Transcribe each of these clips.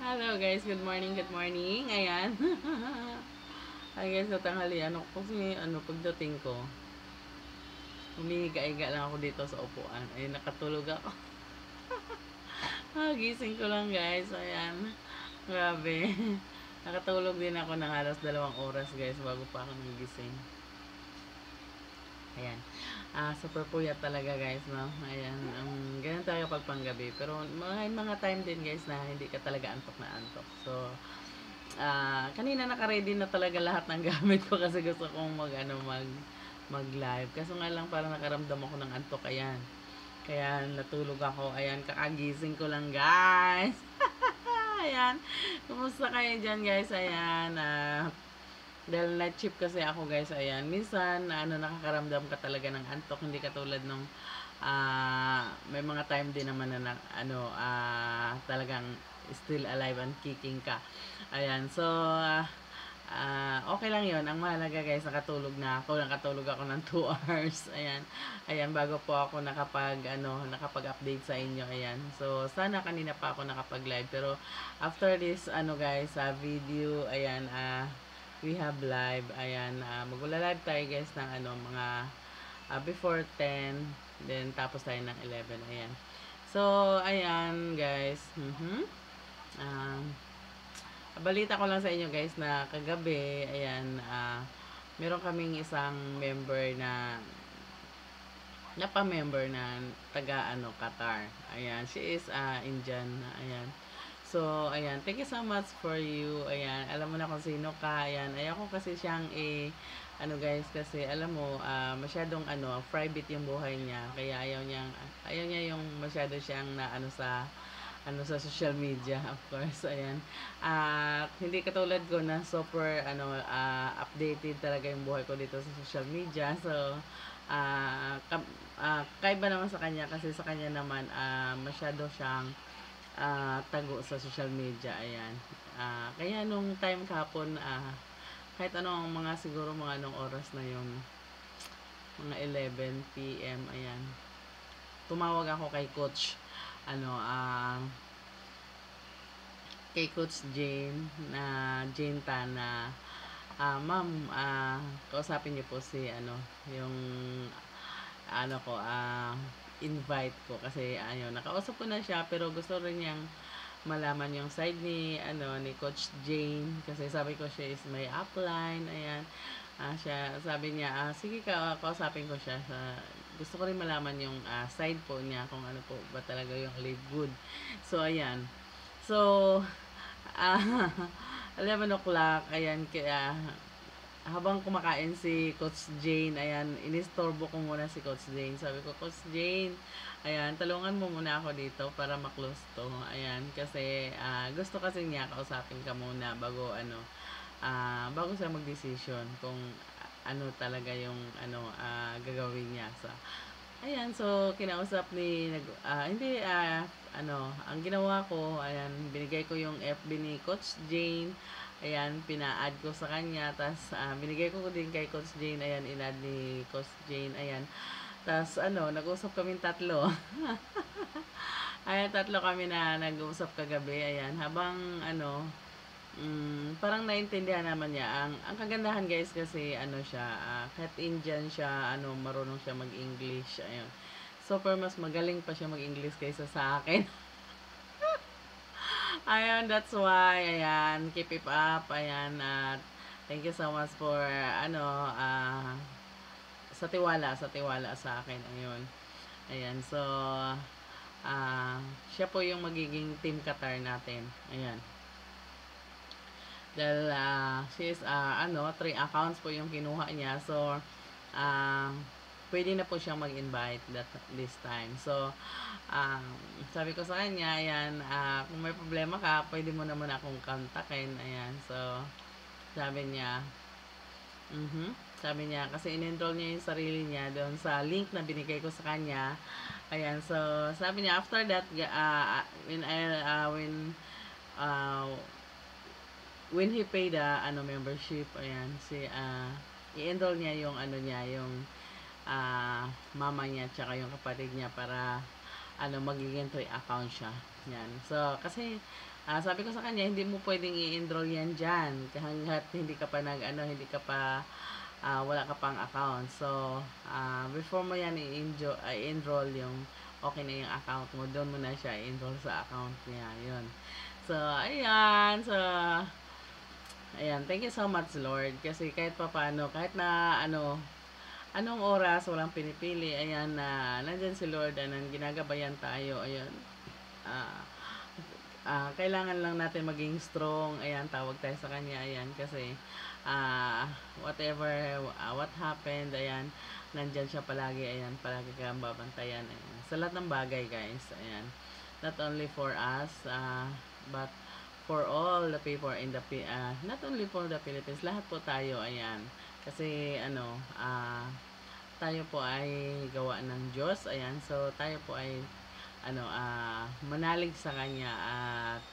Hello guys, good morning, good morning. Ayan. Ay guys, sa tanghalian ako kasi pagdating ko, humihiga-higa lang ako dito sa upuan. Ay, nakatulog ako. Gising ko lang guys. Ayan. Grabe. Nakatulog din ako ng halos 2 oras guys bago pa ako nagising. Ayan. Super puyat talaga guys, no? Ayan. Ganyan talaga pag panggabi. Pero mga time din guys na hindi ka talaga antok na antok. So, kanina naka-ready na talaga lahat ng gamit ko kasi gusto kong mag-live. Kaso nga lang parang nakaramdam ako ng antok. Ayan. Kaya natulog ako. Ayan, kakagising ko lang guys. Ayan. Kumusta kayo dyan guys? Ayan. Dahil night shift kasi ako guys, ayan, minsan nakakaramdam ka talaga ng antok, hindi katulad nung may mga time din naman na talagang still alive and kicking ka. Ayan, so okay lang 'yon. Ang mahalaga guys, nakatulog ako ng 2 hours. Ayan. Ayan, bago po ako nakapag-update sa inyo. Ayan. So sana kanina pa ako nakapag-live, pero after this guys, video, ayan, we have live. Ayan, magla-live tayo guys ng mga before 10, then tapos tayo ng 11. Ayan. So, ayan guys. Balita ko lang sa inyo guys na kagabi, ayan, meron kaming isang member na napa-member na taga Qatar. Ayan, she is Indian. Ayan. So, ayan, thank you so much for you. Ayan, alam mo na kung sino ka. Ayan, ayaw ko kasi siyang guys, kasi alam mo, masyadong private yung buhay niya. Kaya ayaw niya yung masyado siyang sa social media, of course. Ayan. Hindi katulad ko na super updated talaga yung buhay ko dito sa social media. So, kaiba naman sa kanya kasi sa kanya naman masyado siyang tago sa social media. Ayan. Kaya nung time kahapon, kahit anong siguro mga anong oras na yung mga 11 p.m. ayan, tumawag ako kay coach kay Coach Jane Tana. Ma'am, kausapin niyo po si yung invite ko kasi nakausap ko na siya, pero gusto rin niyang malaman yung side ni Coach Jane kasi sabi ko siya is may upline. Ayan. Sabi niya, sige kausapin ko siya. Gusto ko rin malaman yung side po niya kung ano po ba talaga yung live good. So, ayan. So, 11 o'clock, ayan, kaya habang kumakain si Coach Jane, ayan, inistorbo ko muna si Coach Jane. Sabi ko, Coach Jane, ayan, tulungan mo muna ako dito para maklose to. Ayan, kasi gusto kasi niya kausapin ka muna bago siya mag-decision kung ano talaga yung gagawin niya. So, ayan, so kinausap hindi ang ginawa ko, ayan, binigay ko yung FB ni Coach Jane. Ayan, pina-add ko sa kanya. Tapos, binigay ko din kay Coach Jane. Ayan, in-add ni Coach Jane. Ayan. Tapos, nag-usap kami tatlo. Ayan, tatlo kami na nag-usap kagabi. Ayan, habang, parang naintindihan naman niya. Ang kagandahan guys kasi, siya, kahit Indian siya, marunong siya mag-English. Ayan. Super mas magaling pa siya mag-English kaysa sa akin. Ayun, that's why, ayan, keep it up, ayan, at thank you so much for, sa tiwala sa akin, ayun. Ayan, so, siya po yung magiging team Qatar natin, ayan. Dahil, she is, 3 accounts po yung kinuha niya, so, pwede na po siyang mag-invite this time. So, sabi ko sa kanya, ayan, kung may problema ka, pwede mo naman akong kontakin. Ayan, so, sabi niya, sabi niya, kasi in-enroll niya yung sarili niya doon sa link na binigay ko sa kanya. Ayan, so, sabi niya, after that, when he paid the membership, ayan, i-enroll niya yung yung mama niya tsaka yung kapatid niya para magiging 3 account siya. Yan. So, kasi sabi ko sa kanya, hindi mo pwedeng i-enroll yan dyan hanggat hindi ka pa hindi ka pa wala ka pang account. So, before mo yan i-enroll yung okay na yung account mo, doon mo na siya i-enroll sa account niya. Yun. So, ayan. So, ayan. Thank you so much, Lord. Kasi kahit pa paano, kahit na anong oras, walang pinipili. Ayan na, nandyan si Lord, ginagabayan tayo. Ayan. Kailangan lang natin maging strong. Ayan, tawag tayo sa kanya. Ayan, kasi whatever, what happened, ayan, nandyan siya palagi. Ayan, palagi kang babantayan. Ayan. Sa lahat ng bagay, guys. Ayan. Not only for us, but for all the people in the not only for the Philippines, lahat po tayo. Ayan. Kasi, tayo po ay gawa ng Diyos. Ayan, so tayo po ay manalig sa kanya at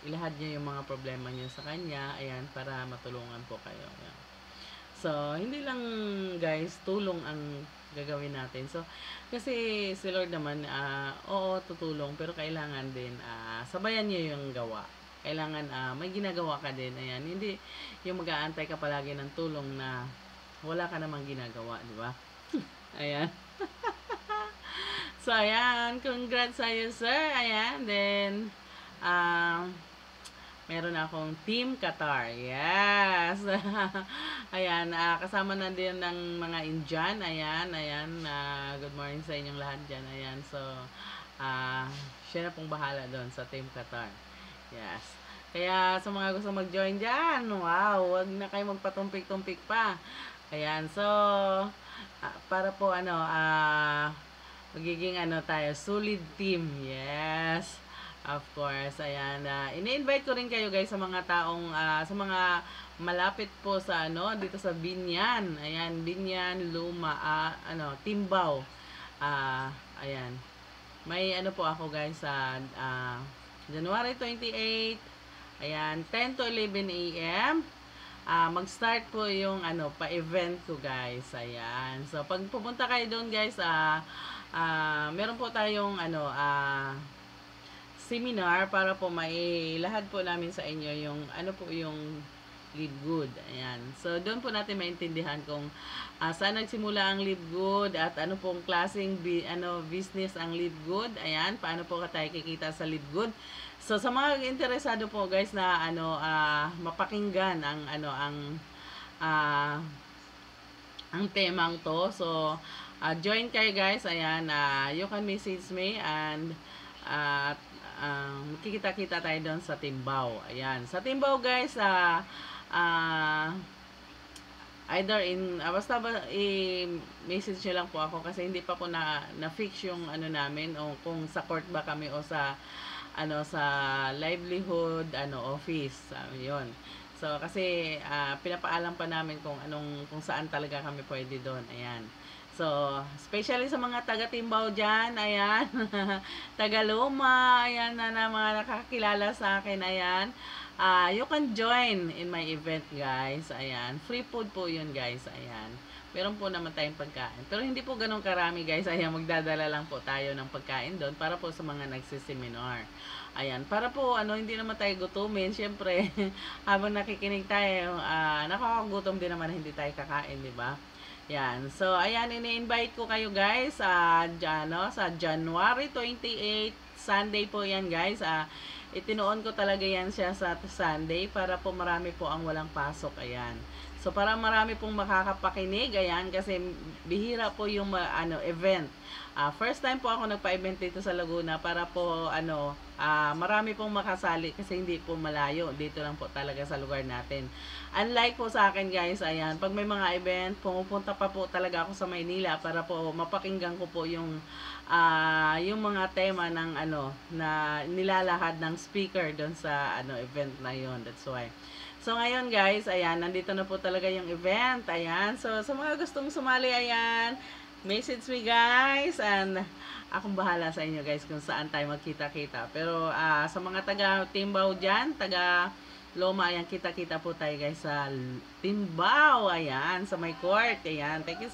ilahad niyo yung mga problema niyo sa kanya, ayan, para matulungan po kayo. Ayan. So, hindi lang guys, tulong ang gagawin natin. So, kasi si Lord naman, oo, tutulong, pero kailangan din, sabayan niyo yung gawa. Kailangan, may ginagawa ka din, ayan, hindi yung mag-aantay ka palagi ng tulong na wala ka namang ginagawa, di ba? Ayan. So, ayan. Congrats sa'yo, sir. Ayan. Then, meron akong Team Qatar. Yes. Ayan. Kasama na din ng mga Indian. Ayan. Ayan. Good morning sa inyong lahat dyan. Ayan. So, siya na pong bahala doon sa Team Qatar. Yes. Kaya, sa mga gusto mag-join dyan, wow, wag na kayo magpatumpik-tumpik pa. Ayan. So, para po, magiging tayo, solid team. Yes. Of course. Ayan. Ini-invite ko rin kayo guys sa mga taong, sa mga malapit po sa dito sa Binyan. Ayan, Binyan, Luma, Timbao. Ayan. May po ako guys sa January 28. Ayan, 10 to 11 a.m. Mag-start po yung pa-event ko guys. Ayan. So, pag pupunta kayo doon guys, meron po tayong seminar para po mailahad po namin sa inyo yung po yung Live Good. Ayan. So, doon po natin maintindihan kung saan nagsimula ang Live Good at ano pong klaseng business ang Live Good. Ayan. Paano po tayo kikita sa Live Good. So, sa mga interesado po guys na mapakinggan ang temang to. So, join kayo guys. Ayan, you can message me and kikita-kita tayo doon sa Timbao. Ayan. Sa Timbao guys, either basta i-message nyo lang po ako kasi hindi pa po na-fix yung namin o kung sa court ba kami o sa sa livelihood office. Yun. So, kasi pinapaalam pa namin kung saan talaga kami pwede doon. Ayan. So, especially sa mga taga-Timbao dyan, ayan, taga-Luma, ayan, na mga nakakilala sa akin, ayan, you can join in my event, guys, ayan, free food po yun, guys, ayan, meron po naman tayong pagkain, pero hindi po ganun karami, guys, ayan, magdadala lang po tayo ng pagkain doon, para po sa mga nagsiseminar, ayan, para po, hindi naman tayo gutumin, syempre, habang nakikinig tayo, nakakagutom din naman, hindi tayo kakain, di ba? Yan. So, ayan, ini-invite ko kayo guys sa January 28, Sunday po yan guys. Itinuon ko talaga yan siya sa Sunday para po marami po ang walang pasok. Ayan. So, para marami pong makakapakinig. Ayan, kasi bihira po yung event. First time po ako nagpa-event dito sa Laguna para po marami pong makasali kasi hindi po malayo. Dito lang po talaga sa lugar natin. Unlike po sa akin guys, ayan, pag may mga event, pumupunta pa po talaga ako sa Maynila para po mapakinggan ko po yung mga tema ng na nilalahad ng speaker doon sa event na yon. That's why. So, ngayon guys, ayan, nandito na po talaga yung event. Ayan. So, sa mga gustong sumali, ayan, message me guys. And, akong bahala sa inyo guys kung saan tayo magkita-kita. Pero, sa mga taga-Timbao dyan, taga-Loma, ayan, kita-kita po tayo guys sa Timbao. Ayan, sa may court. Ayan, thank you so